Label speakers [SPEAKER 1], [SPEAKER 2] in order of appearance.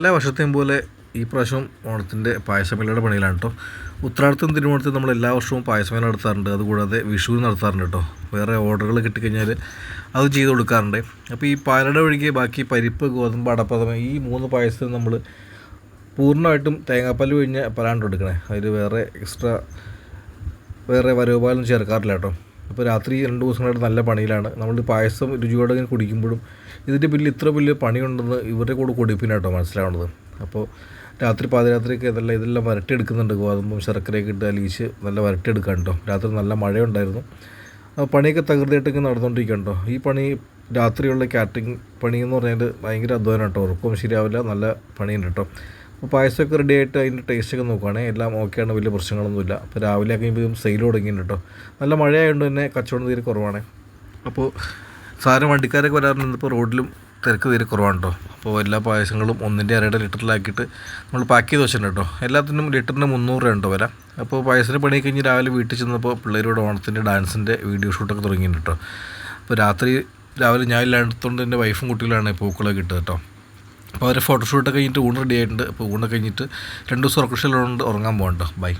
[SPEAKER 1] എല്ലാ വർഷത്തെയും പോലെ ഈ പ്രാവശ്യം ഓണത്തിൻ്റെ പായസമേളയുടെ പണിയിലാണ് കേട്ടോ. ഉത്രാടത്തും തിരുവോണത്തും നമ്മൾ എല്ലാ വർഷവും പായസമേള നടത്താറുണ്ട്. അതുകൂടാതെ വിഷുവിന് നടത്താറുണ്ട് കേട്ടോ. വേറെ ഓർഡറുകൾ കിട്ടിക്കഴിഞ്ഞാൽ അത് ചെയ്ത് കൊടുക്കാറുണ്ട്. അപ്പോൾ ഈ പാലട ഒഴികെ ബാക്കി പരിപ്പ്, ഗോതമ്പ്, അടപ്രഥമൻ ഈ 3 പായസത്തിന് നമ്മൾ പൂർണ്ണമായിട്ടും തേങ്ങാപ്പാൽ പിഴിഞ്ഞ് പലാണ്ട് എടുക്കണേ. അതിൽ വേറെ എക്സ്ട്രാ വരവുപാലൊന്നും ചേർക്കാറില്ല കേട്ടോ. അപ്പോൾ രാത്രി 2 ദിവസങ്ങളായിട്ട് നല്ല പണിയിലാണ്. നമ്മൾ പായസം രുചിയോടെ ഇങ്ങനെ കുടിക്കുമ്പോഴും ഇതിൻ്റെ പിന്നിൽ ഇത്ര വലിയ പണിയുണ്ടെന്ന് ഇവരുടെ കൂടെ കുടിപ്പിനാട്ടോ മനസ്സിലാവുന്നത്. അപ്പോൾ രാത്രി പാതിരാത്രിയൊക്കെ ഇതെല്ലാം വരട്ടിയെടുക്കുന്നുണ്ട്. ഗോതമ്പും ശർക്കരയൊക്കെ ഇട്ട് അലിയിച്ച് നല്ല വരട്ടിയെടുക്കാൻ കേട്ടോ. രാത്രി നല്ല മഴയുണ്ടായിരുന്നു. പണിയൊക്കെ തകൃതിയായിട്ടൊക്കെ നടന്നുകൊണ്ടിരിക്കുകയാണ് കേട്ടോ. ഈ പണി രാത്രിയുള്ള കാറ്ററിംഗ് പണിയെന്ന് പറഞ്ഞാൽ ഭയങ്കര അധ്വാനം കേട്ടോ. ഉറക്കം ശരിയാവില്ല, നല്ല പണിയുണ്ട് കേട്ടോ. അപ്പോൾ പായസമൊക്കെ റെഡി ആയിട്ട് അതിൻ്റെ ടേസ്റ്റൊക്കെ നോക്കുകയാണെങ്കിൽ എല്ലാം ഓക്കെയാണ്, വലിയ പ്രശ്നങ്ങളൊന്നുമില്ല. അപ്പോൾ രാവിലെ ആക്കുമ്പോഴും സെയിൽ തുടങ്ങിയിട്ടുണ്ട് കേട്ടോ. നല്ല മഴയായതുകൊണ്ട് തന്നെ കച്ചവടം തീരെ കുറവാണ്. അപ്പോൾ സാധനം വണ്ടിക്കാരൊക്കെ വരാറുണ്ട്. ഇപ്പോൾ റോഡിലും തിരക്ക് തീരെ കുറവാണ് കേട്ടോ. അപ്പോൾ എല്ലാ പായസങ്ങളും 1.5 ലിറ്ററിലാക്കിയിട്ട് നമ്മൾ പാക്ക് ചെയ്ത് വെച്ചിട്ടുണ്ട് കേട്ടോ. എല്ലാത്തിനും ലിറ്ററിന് 300 രൂപ ഉണ്ടോ വരാം. അപ്പോൾ പായസത്തിന് പണി കഴിഞ്ഞ് രാവിലെ വീട്ടിൽ ചെന്നപ്പോൾ പിള്ളേരോട് ഓണത്തിൻ്റെ ഡാൻസിൻ്റെ വീഡിയോ ഷൂട്ടൊക്കെ തുടങ്ങിയിട്ടുണ്ട് കേട്ടോ. അപ്പോൾ രാവിലെ ഞാൻ ഇല്ലാത്തതുകൊണ്ട് എൻ്റെ വൈഫും കുട്ടികളാണ് പൂക്കളൊക്കെ ഇട്ടത് കേട്ടോ. അപ്പോൾ അവർ ഫോട്ടോഷൂട്ടൊക്കെ കഴിഞ്ഞിട്ട് ഊണ് റെഡി ആയിട്ടുണ്ട്. അപ്പോൾ ഊണൊക്കെ കഴിഞ്ഞിട്ട് 2 ദിവസം ഉറക്കശീലമുണ്ട്, ഉറങ്ങാൻ പോകണ്ട. ബൈ.